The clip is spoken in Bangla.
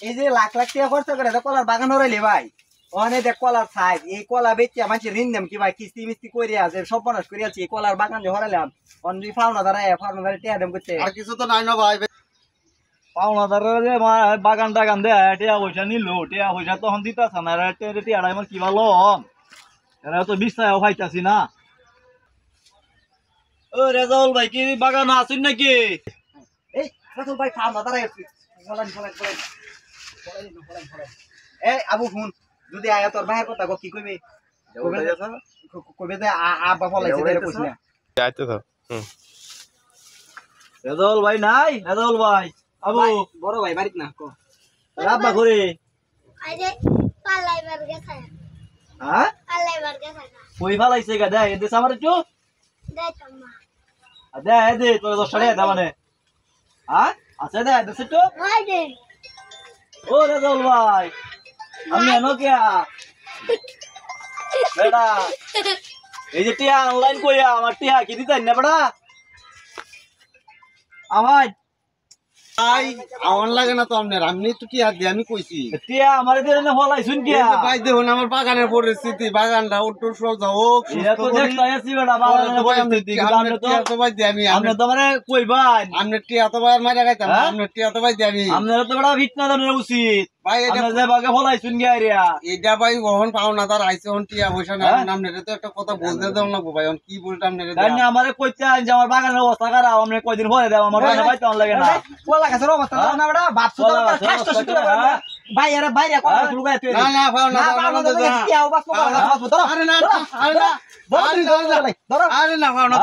এই যে লাখ লাখ টাকা খরচ করে কলার বাগান হরাইলে ভাই অনেক দেখ কলার সাইজ এই কলা বেচে মানুষের ঋণ দেম কি ভাই কিস্তি মিস্তি করে আছে সব বনাস করে আছে এই কলার বাগান যে হরাইলাম অনলি ফাউনা দ্বারা টিয়া দেম করতে আর কিছু তো নাই না ভাই পাওনা দারে যে বাগান টাগান দেয় টিয়া পয়সা নিল টিয়া পয়সা তখন দিতেছে না টিয়াটা আমার কি ভালো এরা তো বিশ্বাস পাইতাছি না। ও রেজাউল ভাই কি বাগান আছেন নাকি? এই রাসূল ভাই ফাউনা দ্বারা ফলান এই আবু ফোন যদি আয়া তোর ভাইয়ের কথা কি কইবে কইবে যে আব্বা ফলাইছে তাই কইছ না যাইতে তো রেজাউল ভাই নাই রেজাউল ভাই আবু বড় ভাই বাড়িত না কো আব্বা করে আরে পালাইবার গেছে হ্যাঁ পালাইবার গেছে কই ফালাইছে গা দে এদে সামারে চো দেখাম মা দে দে তোর 10 টাকা দা মানে হ্যাঁ আছে দে দে সেটো ওই দে ও রেজাউল ভাই আমি এনো কে বেটা এই যে টিয়া অনলাইন কইয়া আমার টিয়া কি দিতেন না বেটা আমার ভাই আমার লাগে না তো আপনার আপনি তো কি হাত দিয়ে আমি কইছি টিয়া আমার দিয়ে না হলাই শুন কি ভাই দেখুন আমার বাগানের পরিস্থিতি বাগানটা উল্টো সোজা হোক এটা তো দেখতে আছি বেটা বাগানের পরিস্থিতি আমরা তো তো ভাই দিয়ে আমি আমরা তো মানে কই ভাই আপনার টিয়া তো ভাই মারা গাইতাম আপনার টিয়া তো ভাই দিয়ে আমি আপনারা তো বেটা ভিটনা জানা উচিত ভাই এটা আমরা যে বাগে হলাই শুন গিয়া রিয়া এটা ভাই কখন পাও না তার আইছে হন টিয়া পয়সা না আপনার তো একটা কথা বলতে দাও না ভাই এখন কি বলতে আপনার তাই না আমারে কইতে আইন যে আমার বাগানের অবস্থা খারাপ আমরা কয়দিন পরে দাও আমার বাগানে পাইতে লাগে না কলা গাছের অবস্থা না বড় বাপ সুতো কাষ্ট শুরু করে ভাই আরে বাইরে কলা শুরু করে তুই না না পাও না কি আও বাপ কলা গাছ ধরো আরে না আরে না আরে না পাও না